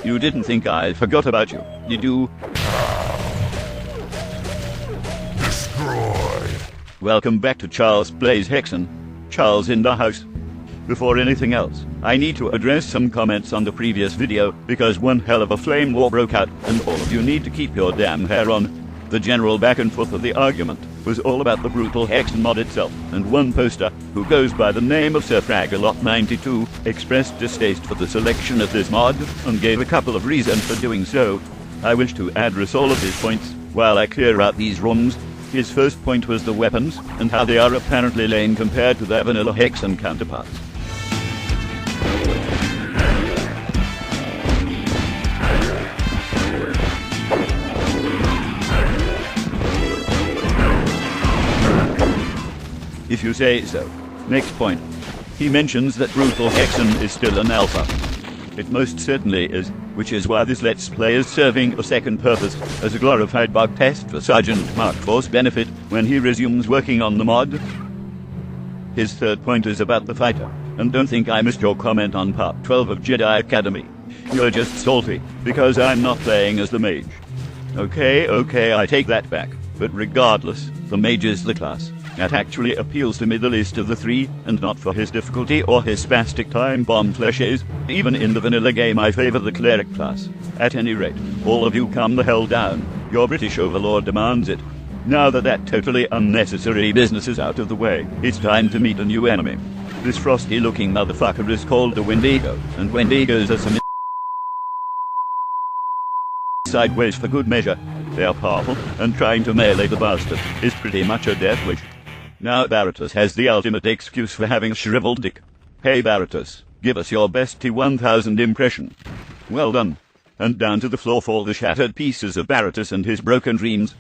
You didn't think I forgot about you, did you? Destroy. Welcome back to Charles Plays HEXEN. Charles in the house. Before anything else, I need to address some comments on the previous video, because one hell of a flame war broke out, and all of you need to keep your damn hair on. The general back and forth of the argument was all about the brutal HEXEN mod itself, and one poster, who goes by the name of Sir Fragalot92, expressed distaste for the selection of this mod, and gave a couple of reasons for doing so. I wish to address all of his points, while I clear out these rooms. His first point was the weapons, and how they are apparently lame compared to their vanilla HEXEN counterparts. If you say so. Next point. He mentions that brutal HEXEN is still an alpha. It most certainly is, which is why this Let's Play is serving a second purpose, as a glorified bug test for Sergeant Mark IV's benefit when he resumes working on the mod. His third point is about the fighter, and don't think I missed your comment on part 12 of Jedi Academy. You're just salty, because I'm not playing as the mage. Okay, I take that back, but regardless, the mage is the class that actually appeals to me the least of the three, and not for his difficulty or his spastic time bomb flashes. Even in the vanilla game I favor the cleric class. At any rate, all of you calm the hell down. Your British overlord demands it. Now that totally unnecessary business is out of the way, it's time to meet a new enemy. This frosty-looking motherfucker is called the Wendigo, and Wendigos are some sideways for good measure. They are powerful, and trying to melee the bastard is pretty much a death wish. Now Baratus has the ultimate excuse for having a shriveled dick. Hey Baratus, give us your best T-1000 impression. Well done. And down to the floor fall the shattered pieces of Baratus and his broken dreams.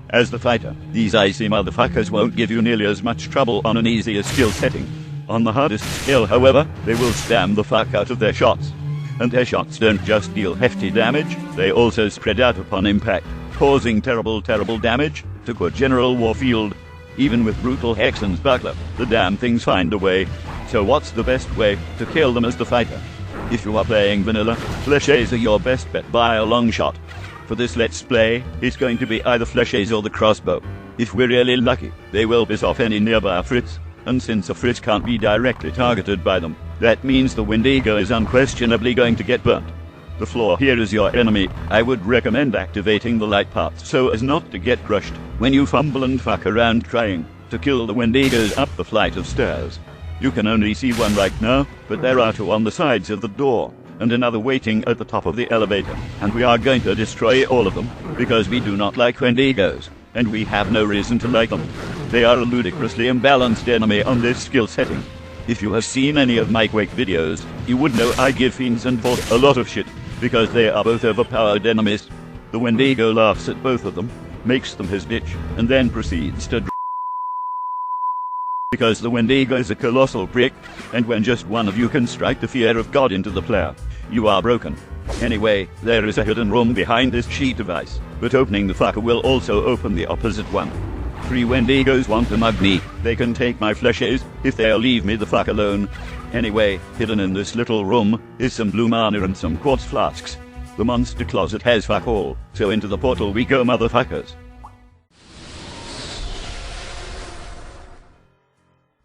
As the fighter, these icy motherfuckers won't give you nearly as much trouble on an easier skill setting. On the hardest skill, however, they will spam the fuck out of their shots. And their shots don't just deal hefty damage, they also spread out upon impact, causing terrible damage to a general warfield. Even with brutal HEXEN's buckler, the damn things find a way. So what's the best way to kill them as the fighter? If you are playing vanilla, flèches are your best bet by a long shot. For this Let's Play, it's going to be either flèches or the crossbow. If we're really lucky, they will piss off any nearby Fritz, and since a Fritz can't be directly targeted by them, that means the Wendigo is unquestionably going to get burnt. The floor here is your enemy. I would recommend activating the light paths so as not to get crushed when you fumble and fuck around trying to kill the Wendigos up the flight of stairs. You can only see one right now, but there are two on the sides of the door, and another waiting at the top of the elevator, and we are going to destroy all of them, because we do not like Wendigos, and we have no reason to like them. They are a ludicrously imbalanced enemy on this skill setting. If you have seen any of my Quake videos, you would know I give Fiends and Vault a lot of shit, because they are both overpowered enemies. The Wendigo laughs at both of them, makes them his bitch, and then proceeds to because the Wendigo is a colossal prick, and when just one of you can strike the fear of God into the player, you are broken. Anyway, there is a hidden room behind this sheet device, but opening the fucker will also open the opposite one. 3 Wendigos want to mug me. They can take my flèches if they'll leave me the fuck alone. Anyway, hidden in this little room is some blue mana and some quartz flasks. The monster closet has fuck all, so into the portal we go, motherfuckers.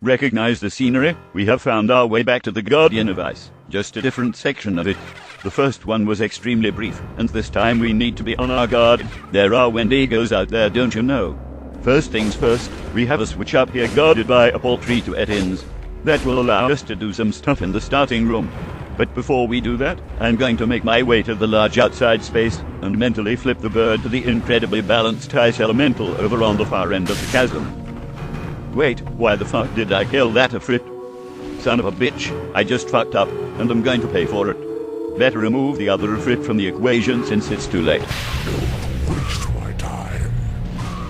Recognize the scenery? We have found our way back to the Guardian of Ice, just a different section of it. The first one was extremely brief, and this time we need to be on our guard. There are Wendigos out there, don't you know? First things first, we have a switch up here guarded by a poultry to ins. That will allow us to do some stuff in the starting room. But before we do that, I'm going to make my way to the large outside space, and mentally flip the bird to the incredibly balanced ice elemental over on the far end of the chasm. Wait, why the fuck did I kill that Ifrit? Son of a bitch, I just fucked up, and I'm going to pay for it. Better remove the other Ifrit from the equation since it's too late.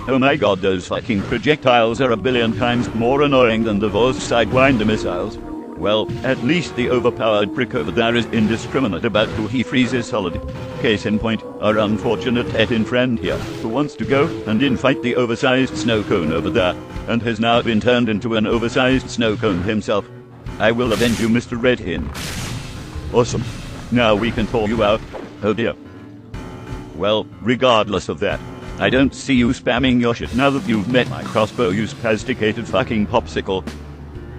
Oh my god, those fucking projectiles are a billion times more annoying than the Voss Sidewinder missiles. Well, at least the overpowered prick over there is indiscriminate about who he freezes solid. Case in point, our unfortunate Etin friend here, who wants to go and infight the oversized snow cone over there, and has now been turned into an oversized snow cone himself. I will avenge you, Mr. Red Hin. Awesome. Now we can thaw you out. Oh dear. Well, regardless of that, I don't see you spamming your shit now that you've met my crossbow, you spasticated fucking popsicle.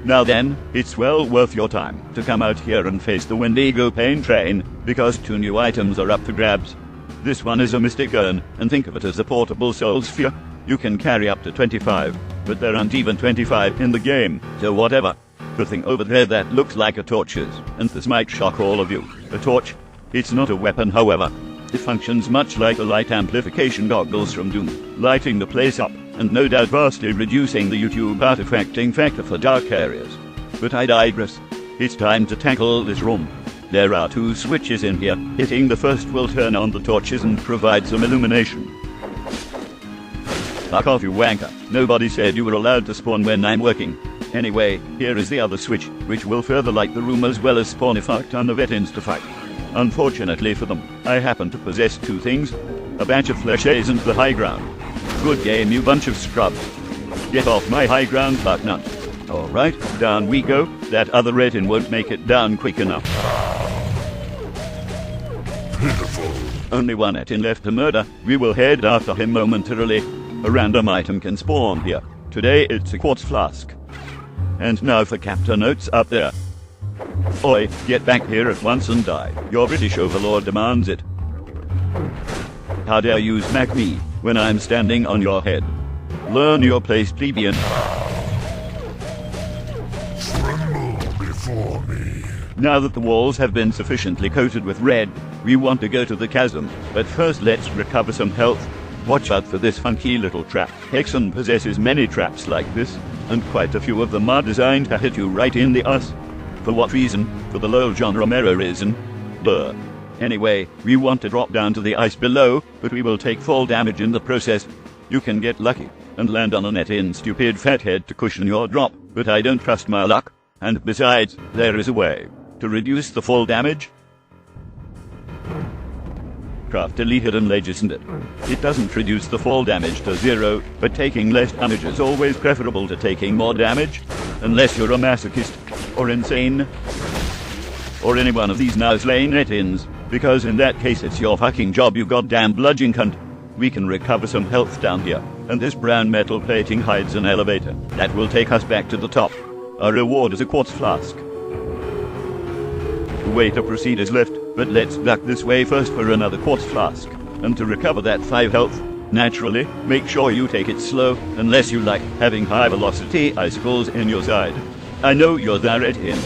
Now then, it's well worth your time to come out here and face the Wendigo pain train, because 2 new items are up for grabs. This one is a mystic urn, and think of it as a portable soul sphere. You can carry up to 25, but there aren't even 25 in the game, so whatever. The thing over there that looks like a torch is, and this might shock all of you, a torch. It's not a weapon, however. It functions much like the light amplification goggles from Doom, lighting the place up, and no doubt vastly reducing the YouTube artifacting factor for dark areas. But I digress. It's time to tackle this room. There are 2 switches in here. Hitting the first will turn on the torches and provide some illumination. Fuck off, you wanker. Nobody said you were allowed to spawn when I'm working. Anyway, here is the other switch, which will further light the room as well as spawn a fuck ton of veterans to fight. Unfortunately for them, I happen to possess 2 things. A batch of flesh and the high ground. Good game, you bunch of scrubs. Get off my high ground, fuck nut. Alright, down we go. That other retin won't make it down quick enough. Pitiful. Only 1 etin left to murder. We will head after him momentarily. A random item can spawn here. Today it's a quartz flask. And now for chapter notes up there. Oi, get back here at once and die. Your British overlord demands it. How dare you smack me when I'm standing on your head? Learn your place, plebeian. Tremble before me. Now that the walls have been sufficiently coated with red, we want to go to the chasm, but first let's recover some health. Watch out for this funky little trap. HEXEN possesses many traps like this, and quite a few of them are designed to hit you right in the ass. For what reason? For the low John Romero reason. Duh. Anyway, we want to drop down to the ice below, but we will take fall damage in the process. You can get lucky and land on a net-in stupid fathead to cushion your drop, but I don't trust my luck. And besides, there is a way to reduce the fall damage. Craft a hidden ledge, isn't it? It doesn't reduce the fall damage to 0, but taking less damage is always preferable to taking more damage, unless you're a masochist, or insane, or any one of these now slain net-ins, because in that case it's your fucking job, you goddamn bludgeon cunt. We can recover some health down here, and this brown metal plating hides an elevator that will take us back to the top. Our reward is a quartz flask. The way to proceed is left, but let's duck this way first for another quartz flask. And to recover that 5 health, naturally, make sure you take it slow, unless you like having high velocity icicles in your side. I know you're there at him.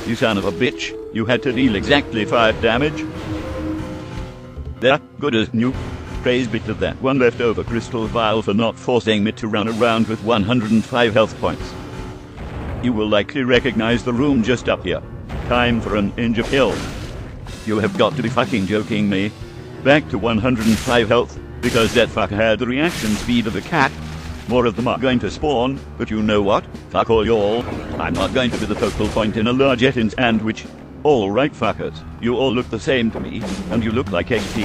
You son of a bitch, you had to deal exactly 5 damage. There, good as new. Praise be to that 1 leftover crystal vial for not forcing me to run around with 105 health points. You will likely recognize the room just up here. Time for an ninja pill. You have got to be fucking joking me. Back to 105 health, because that fucker had the reaction speed of a cat. More of them are going to spawn, but you know what? Fuck all y'all. I'm not going to be the focal point in a large etin sandwich. Alright fuckers, you all look the same to me, and you look like XP.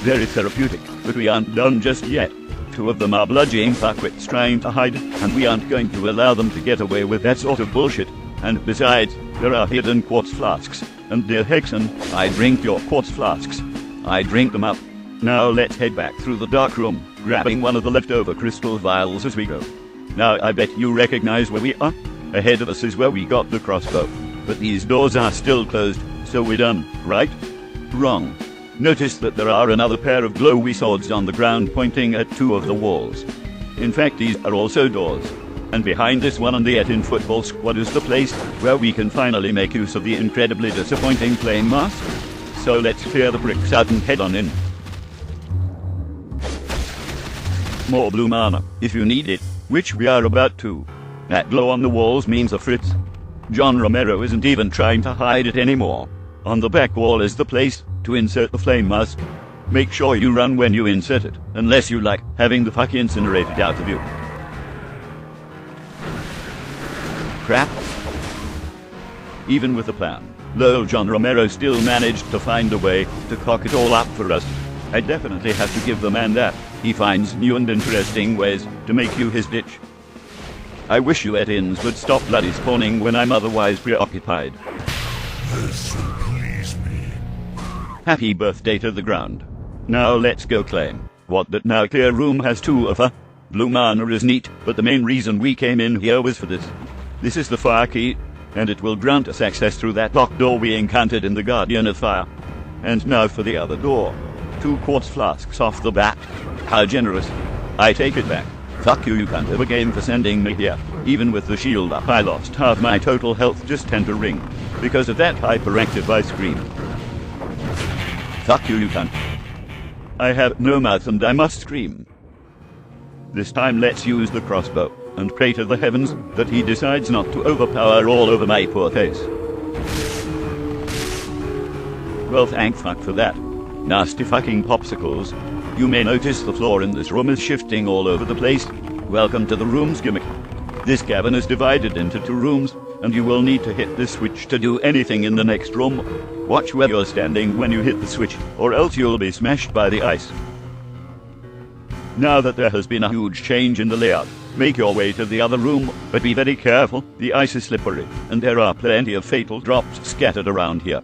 Very therapeutic, but we aren't done just yet. 2 of them are bludgeoning fuckwits trying to hide, and we aren't going to allow them to get away with that sort of bullshit. And besides, there are hidden quartz flasks, and dear HEXEN, I drink your quartz flasks. I drink them up. Now let's head back through the dark room, grabbing one of the leftover crystal vials as we go. Now I bet you recognize where we are. Ahead of us is where we got the crossbow. But these doors are still closed, so we're done, right? Wrong. Notice that there are another pair of glowy swords on the ground pointing at 2 of the walls. In fact, these are also doors. And behind this one on the etin football squad is the place where we can finally make use of the incredibly disappointing flame mask. So let's clear the bricks out and head on in. More blue mana, if you need it, which we are about to. That glow on the walls means a fritz. John Romero isn't even trying to hide it anymore. On the back wall is the place to insert the flame mask. Make sure you run when you insert it, unless you like having the fuck incinerated out of you. Crap. Even with the plan, Lowell John Romero still managed to find a way to cock it all up for us. I definitely have to give the man that. He finds new and interesting ways to make you his ditch. I wish you Etins would stop bloody spawning when I'm otherwise preoccupied. This will please me. Happy birthday to the ground. Now let's go claim what that now clear room has to offer. Blue mana is neat, but the main reason we came in here was for this. This is the fire key, and it will grant us access through that locked door we encountered in the Guardian of Fire. And now for the other door. 2 quartz flasks off the bat. How generous. I take it back. Fuck you, you can't have a game for sending me here. Even with the shield up, I lost half my total health just entering. Because of that hyperactive ice cream. Fuck you, you can't. I have no mouth and I must scream. This time let's use the crossbow and pray to the heavens that he decides not to overpower all over my poor face. Well, thank fuck for that. Nasty fucking popsicles. You may notice the floor in this room is shifting all over the place. Welcome to the rooms gimmick. This cabin is divided into 2 rooms, and you will need to hit this switch to do anything in the next room. Watch where you're standing when you hit the switch, or else you'll be smashed by the ice. Now that there has been a huge change in the layout, make your way to the other room, but be very careful. The ice is slippery, and there are plenty of fatal drops scattered around here.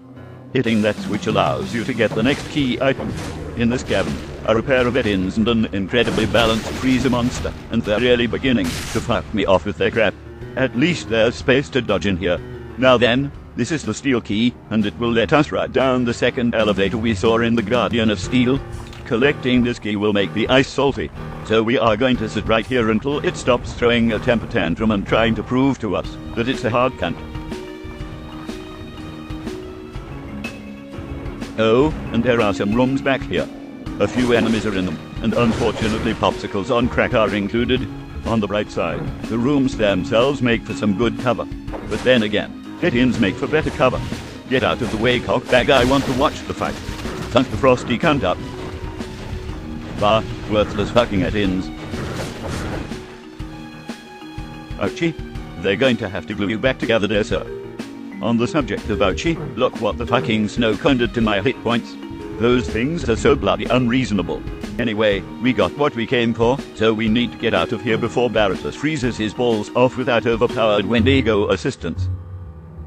Hitting that switch allows you to get the next key item. In this cabin are a pair of Etins and an incredibly balanced freezer monster, and they're really beginning to fuck me off with their crap. At least there's space to dodge in here. Now then, this is the steel key, and it will let us ride down the second elevator we saw in the Guardian of Steel. Collecting this key will make the ice salty, so we are going to sit right here until it stops throwing a temper tantrum and trying to prove to us that it's a hard cunt. Oh, and there are some rooms back here. A few enemies are in them, and unfortunately popsicles on crack are included. On the bright side, the rooms themselves make for some good cover. But then again, Etins make for better cover. Get out of the way, cockbag, I want to watch the fight. Thunk the frosty cunt up. Bah, worthless fucking Etins. Ouchie, they're going to have to glue you back together there, sir. On the subject of ouchie, look what the fucking snow cone did to my hit points. Those things are so bloody unreasonable. Anyway, we got what we came for, so we need to get out of here before Baratus freezes his balls off without overpowered Wendigo assistance.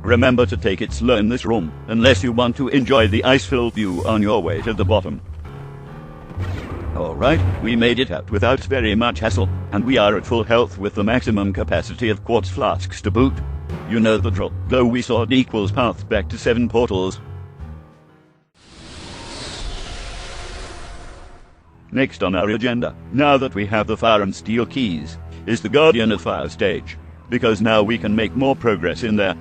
Remember to take it slow in this room, unless you want to enjoy the ice-filled view on your way to the bottom. Alright, we made it out without very much hassle, and we are at full health with the maximum capacity of quartz flasks to boot. You know the drill, though we saw an equals path back to 7 portals. Next on our agenda, now that we have the fire and steel keys, is the Guardian of Fire stage, because now we can make more progress in there.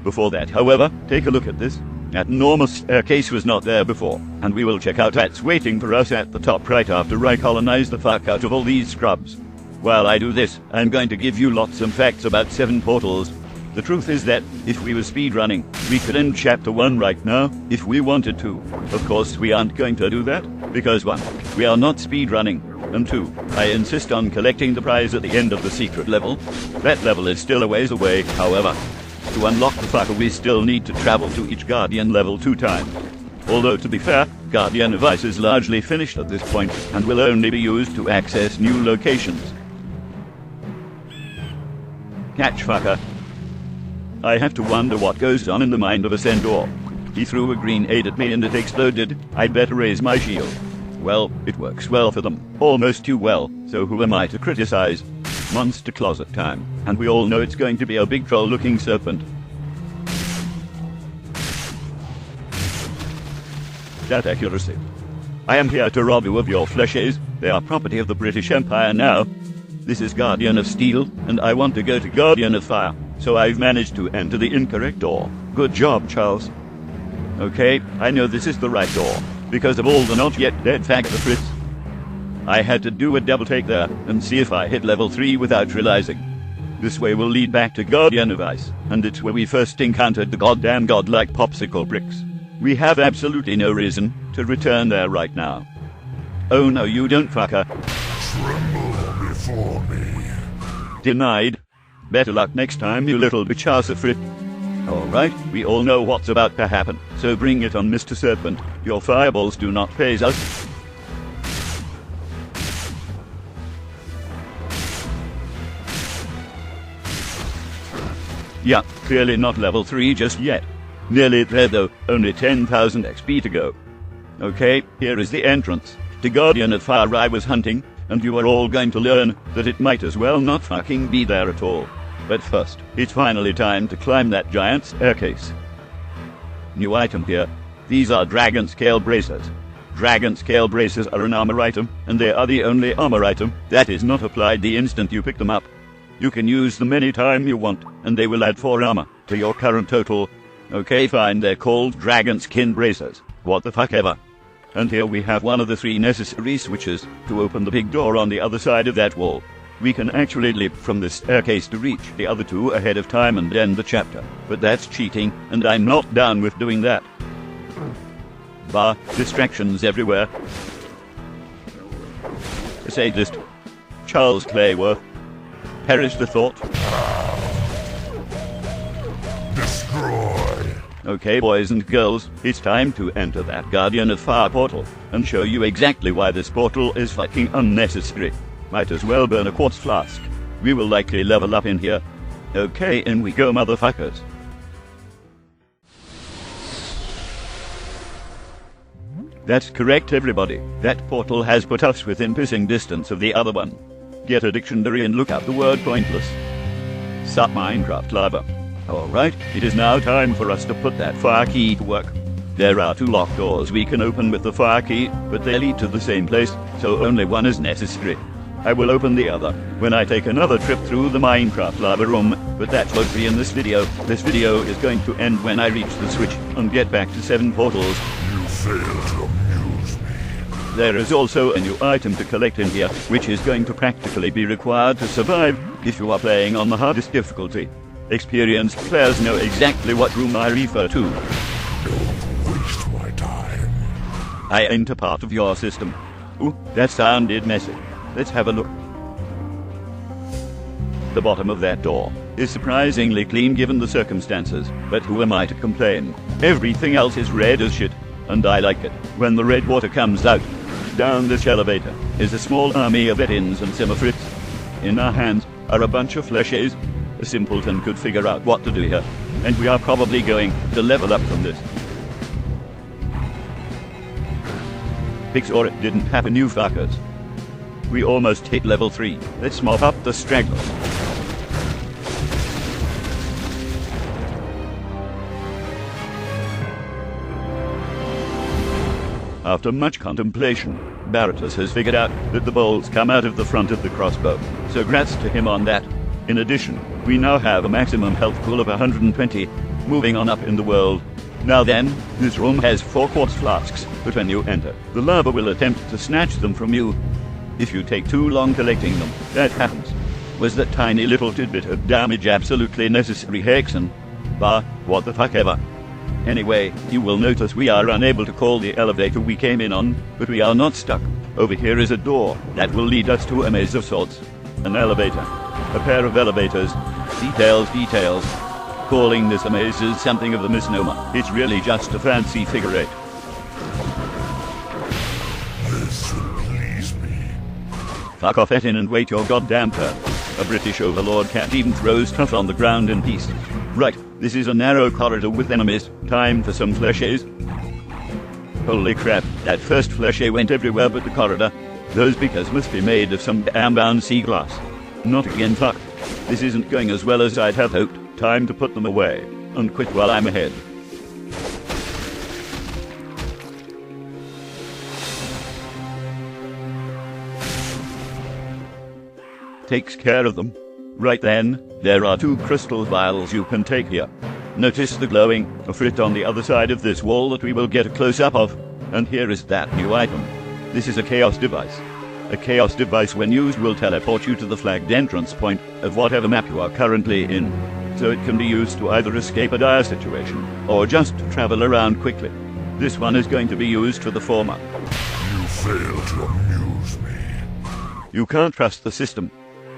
Before that, however, take a look at this. That enormous staircase was not there before, and we will check out what's waiting for us at the top right after I colonize the fuck out of all these scrubs. While I do this, I'm going to give you lots of facts about 7 portals. The truth is that, if we were speedrunning, we could end Chapter 1 right now, if we wanted to. Of course, we aren't going to do that, because 1, we are not speedrunning, and 2, I insist on collecting the prize at the end of the secret level. That level is still a ways away, however. To unlock the fucker, we still need to travel to each Guardian level 2 times. Although, to be fair, Guardian of Ice is largely finished at this point, and will only be used to access new locations. Catch fucker. I have to wonder what goes on in the mind of a centaur. He threw a grenade at me and it exploded. I'd better raise my shield. Well, it works well for them. Almost too well, so who am I to criticize? Monster closet time, and we all know it's going to be a big troll-looking serpent. That accuracy. I am here to rob you of your fleshes. They are property of the British Empire now. This is Guardian of Steel, and I want to go to Guardian of Fire. So I've managed to enter the incorrect door. Good job, Charles. Okay, I know this is the right door, because of all the not yet dead factor Fritz. I had to do a double take there, and see if I hit level 3 without realizing. This way will lead back to Guardian of Ice, and it's where we first encountered the goddamn godlike popsicle bricks. We have absolutely no reason to return there right now. Oh no, you don't, fucker. Tremble before me. Denied. Better luck next time, you little bitch Frit. Alright, we all know what's about to happen, so bring it on, Mr. Serpent. Your fireballs do not phase us. Yeah, clearly not level 3 just yet. Nearly there though, only 10,000 XP to go. Okay, here is the entrance. The Guardian at Far I was hunting, and you are all going to learn that it might as well not fucking be there at all. But first, it's finally time to climb that giant staircase. New item here. These are Dragon Scale Bracers. Dragon Scale Bracers are an armor item, and they are the only armor item that is not applied the instant you pick them up. You can use them any time you want, and they will add 4 armor to your current total. Okay, fine, they're called Dragon Skin Bracers. What the fuck ever. And here we have one of the 3 necessary switches to open the big door on the other side of that wall. We can actually leap from this staircase to reach the other 2 ahead of time and end the chapter. But that's cheating, and I'm not down with doing that. Bah, distractions everywhere. Sadist Charles Clayworth. Perish the thought. Destroy. Okay, boys and girls, it's time to enter that Guardian of Fire portal and show you exactly why this portal is fucking unnecessary. Might as well burn a quartz flask. We will likely level up in here. Okay, in we go, motherfuckers. That's correct, everybody. That portal has put us within pissing distance of the other one. Get a dictionary and look up the word pointless. Sup, Minecraft lover. Alright, it is now time for us to put that fire key to work. There are 2 locked doors we can open with the fire key, but they lead to the same place, so only one is necessary. I will open the other when I take another trip through the Minecraft lava room, but that won't be in this video. This video is going to end when I reach the switch and get back to 7 portals. You fail to amuse me. There is also a new item to collect in here, which is going to practically be required to survive if you are playing on the hardest difficulty. Experienced players know exactly what room I refer to. Don't waste my time. I enter part of your system. Ooh, that sounded messy. Let's have a look. The bottom of that door is surprisingly clean given the circumstances, but who am I to complain? Everything else is red as shit, and I like it. When the red water comes out, down this elevator is a small army of veterans and semifrits. In our hands are a bunch of fleshes. A simpleton could figure out what to do here, and we are probably going to level up from this. Fix or it didn't happen, you fuckers. We almost hit level 3. Let's mop up the stragglers. After much contemplation, Baratus has figured out that the bolts come out of the front of the crossbow, so grats to him on that. In addition, we now have a maximum health pool of 120, moving on up in the world. Now then, this room has 4 quartz flasks, but when you enter, the lava will attempt to snatch them from you. If you take too long collecting them, that happens. Was that tiny little tidbit of damage absolutely necessary, HEXEN? Bah, what the fuck ever. Anyway, you will notice we are unable to call the elevator we came in on, but we are not stuck. Over here is a door that will lead us to a maze of sorts. An elevator. A pair of elevators. Details, details. Calling this a maze is something of a misnomer. It's really just a fancy figure 8. This will please me. Fuck off, Etin, and wait your goddamn turn. A British overlord can't even throw stuff on the ground in peace. Right, this is a narrow corridor with enemies. Time for some fleshes. Holy crap, that first fleshe went everywhere but the corridor. Those because must be made of some damn-bound sea glass. Not again, fuck. This isn't going as well as I'd have hoped. Time to put them away, and quit while I'm ahead. Takes care of them. Right then, there are 2 crystal vials you can take here. Notice the glowing frit on the other side of this wall that we will get a close-up of. And here is that new item. This is a chaos device. A chaos device when used will teleport you to the flagged entrance point of whatever map you are currently in. So it can be used to either escape a dire situation, or just to travel around quickly. This one is going to be used for the former. You fail to amuse me. You can't trust the system.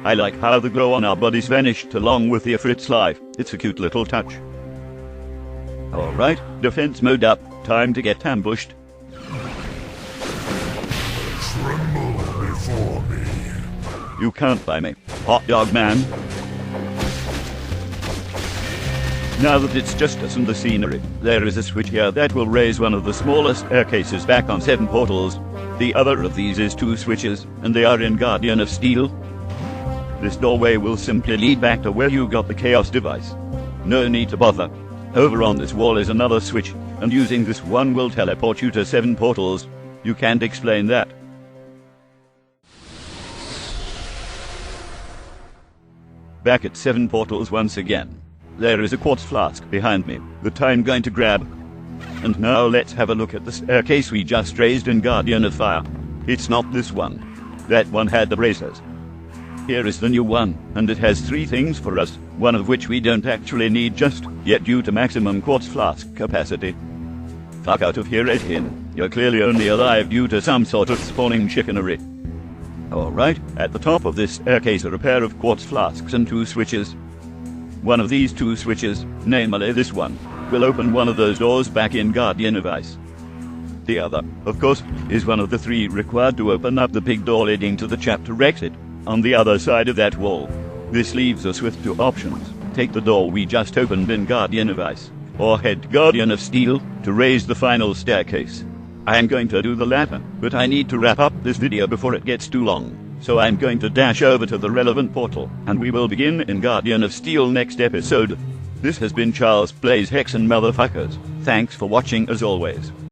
I like how the glow on our bodies vanished along with the Ifrit's life. It's a cute little touch. Alright, defense mode up. Time to get ambushed. Tremble before me. You can't buy me. Hot dog man. Now that it's just us and the scenery, there is a switch here that will raise one of the smallest staircases back on 7 portals. The other of these is 2 switches, and they are in Guardian of Steel. This doorway will simply lead back to where you got the Chaos device. No need to bother. Over on this wall is another switch, and using this one will teleport you to 7 portals. You can't explain that. Back at 7 portals once again. There is a quartz flask behind me that I'm going to grab. And now let's have a look at the staircase we just raised in Guardian of Fire. It's not this one. That one had the bracers. Here is the new one, and it has 3 things for us, one of which we don't actually need just yet due to maximum quartz flask capacity. Fuck out of here, HEXEN. You're clearly only alive due to some sort of spawning chicanery. Alright, at the top of this staircase are a pair of quartz flasks and 2 switches. One of these 2 switches, namely this one, will open one of those doors back in Guardian of Ice. The other, of course, is one of the 3 required to open up the big door leading to the chapter exit, on the other side of that wall. This leaves us with 2 options. Take the door we just opened in Guardian of Ice, or head Guardian of Steel to raise the final staircase. I am going to do the latter, but I need to wrap up this video before it gets too long. So I'm going to dash over to the relevant portal, and we will begin in Guardian of Steel next episode. This has been Charles Plays HEXEN, motherfuckers. Thanks for watching as always.